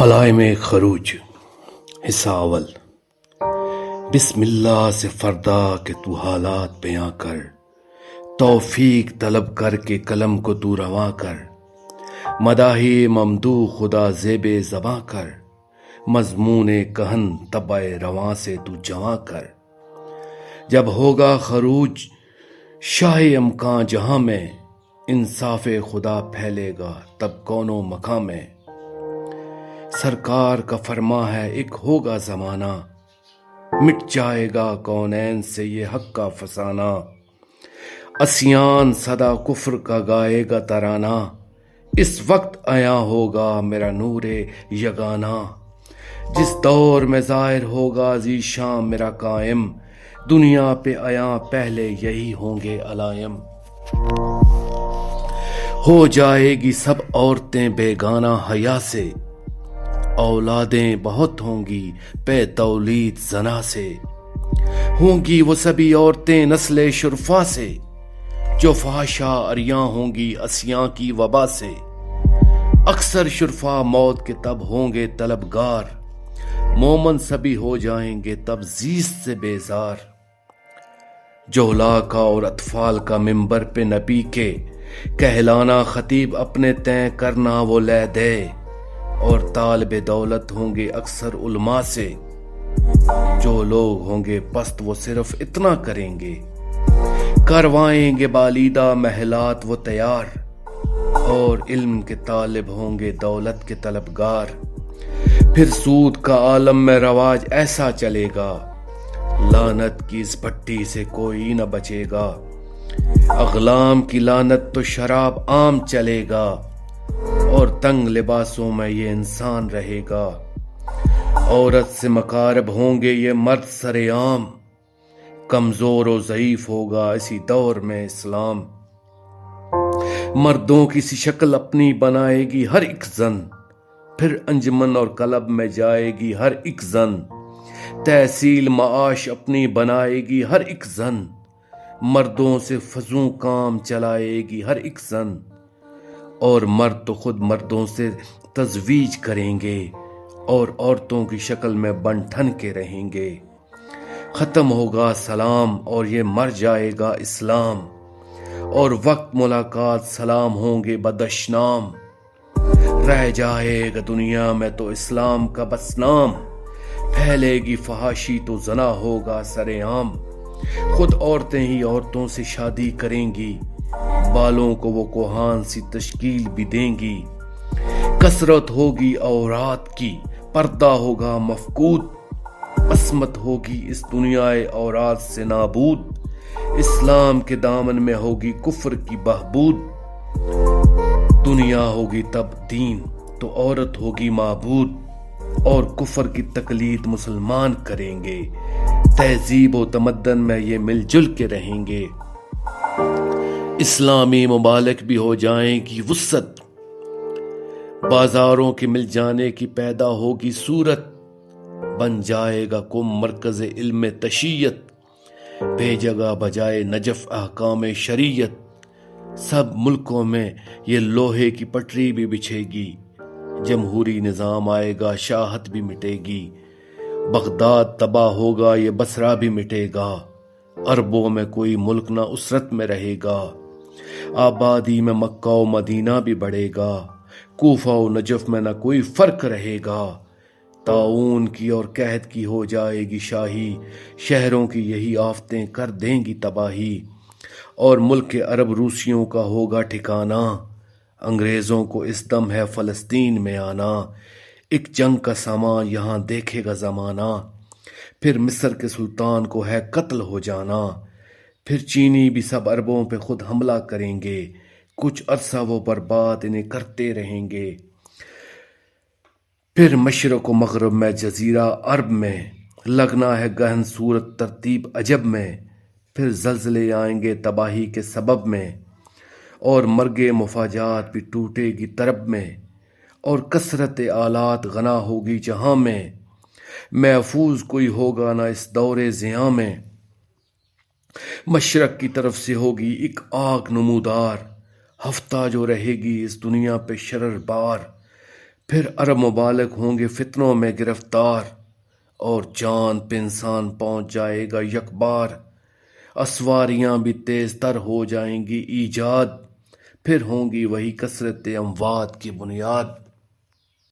علائم خروج حصہ اول۔ بسم اللہ سے فردا کہ تو حالات بیاں کر، توفیق طلب کر کے قلم کو تو رواں کر، مداحِ ممدوح خدا زیب زباں کر، مضمون کہن طبع رواں سے تو جواں کر۔ جب ہوگا خروج شاہ امکان جہاں میں، انصاف خدا پھیلے گا تب کون و مکاں میں۔ سرکار کا فرما ہے ایک ہوگا زمانہ، مٹ جائے گا کونین سے یہ حق کا فسانہ۔ عصیان صدا کفر کا گائے گا ترانہ، اس وقت عیاں ہوگا میرا نور یگانہ۔ جس دور میں ظاہر ہوگا ذیشان میرا قائم، دنیا پہ عیاں پہلے یہی ہوں گے علائم۔ ہو جائے گی سب عورتیں بیگانہ حیا سے، اولادیں بہت ہوں گی پہ تولید زنا سے۔ ہوں گی وہ سبھی عورتیں نسل شرفا سے، جو فحاشا عریاں ہوں گی عصیاں کی وبا سے۔ اکثر شرفا موت کے تب ہوں گے طلبگار، مومن سبھی ہو جائیں گے تب زیست سے بیزار۔ جولا کا اور اطفال کا ممبر پہ نبی کے، کہلانا خطیب اپنے تئیں کرنا وہ لے دے۔ اور طالب دولت ہوں گے اکثر علماء سے، جو لوگ ہوں گے پست وہ صرف اتنا کریں گے۔ کروائیں گے بالیدہ محلات وہ تیار، اور علم کے طالب ہوں گے دولت کے طلبگار۔ پھر سود کا عالم میں رواج ایسا چلے گا، لعنت کی اس بھٹی سے کوئی نہ بچے گا۔ اغلام کی لعنت تو شراب عام چلے گا، اور تنگ لباسوں میں یہ انسان رہے گا۔ عورت سے مقارب ہوں گے یہ مرد سر عام، کمزور و ضعیف ہوگا اسی دور میں اسلام۔ مردوں کی سی شکل اپنی بنائے گی ہر ایک زن، پھر انجمن اور کلب میں جائے گی ہر ایک زن۔ تحصیل معاش اپنی بنائے گی ہر ایک زن، مردوں سے فضوں کام چلائے گی ہر ایک زن۔ اور مرد تو خود مردوں سے تزویج کریں گے، اور عورتوں کی شکل میں بن ٹھن کے رہیں گے۔ ختم ہوگا سلام اور یہ مر جائے گا اسلام، اور وقت ملاقات سلام ہوں گے بدشنام۔ رہ جائے گا دنیا میں تو اسلام کا بس نام، پھیلے گی فحاشی تو زنا ہوگا سر عام۔ خود عورتیں ہی عورتوں سے شادی کریں گی، بالوں کو وہ کوہان سی تشکیل بھی دیں گی۔ کثرت ہوگی عورات کی، پردہ ہوگا مفقود، عصمت ہوگی اس دنیا عورات سے نابود۔ اسلام کے دامن میں ہوگی کفر کی بہبود، دنیا ہوگی تب دین تو عورت ہوگی معبود۔ اور کفر کی تقلید مسلمان کریں گے، تہذیب و تمدن میں یہ مل جل کے رہیں گے۔ اسلامی ممالک بھی ہو جائیں گی وسعت، بازاروں کے مل جانے کی پیدا ہوگی صورت۔ بن جائے گا کم مرکز علم تشیعت، بے جگہ بجائے نجف احکام شریعت۔ سب ملکوں میں یہ لوہے کی پٹری بھی بچھے گی، جمہوری نظام آئے گا شاہت بھی مٹے گی۔ بغداد تباہ ہوگا یہ بصرہ بھی مٹے گا، عربوں میں کوئی ملک نہ اسرت میں رہے گا۔ آبادی میں مکہ و مدینہ بھی بڑھے گا، کوفہ و نجف میں نہ کوئی فرق رہے گا۔ طاعون کی اور قحط کی ہو جائے گی شاہی، شہروں کی یہی آفتیں کر دیں گی تباہی۔ اور ملک عرب روسیوں کا ہوگا ٹھکانہ، انگریزوں کو اس دم ہے فلسطین میں آنا۔ ایک جنگ کا سامان یہاں دیکھے گا زمانہ، پھر مصر کے سلطان کو ہے قتل ہو جانا۔ پھر چینی بھی سب عربوں پہ خود حملہ کریں گے، کچھ عرصہ وہ برباد انہیں کرتے رہیں گے۔ پھر مشرق و مغرب میں جزیرہ عرب میں لگنا ہے گہن صورت ترتیب عجب میں۔ پھر زلزلے آئیں گے تباہی کے سبب میں، اور مرگ مفاجات بھی ٹوٹے گی طرب میں۔ اور کثرت آلات غنا ہوگی جہاں میں، محفوظ کوئی ہوگا نہ اس دور زیاں میں۔ مشرق کی طرف سے ہوگی ایک آگ نمودار، ہفتہ جو رہے گی اس دنیا پہ شرر بار۔ پھر عرب ممالک ہوں گے فتنوں میں گرفتار، اور چاند پہ انسان پہنچ جائے گا یک بار۔ اسواریاں بھی تیز تر ہو جائیں گی ایجاد، پھر ہوں گی وہی کثرت اموات کی بنیاد۔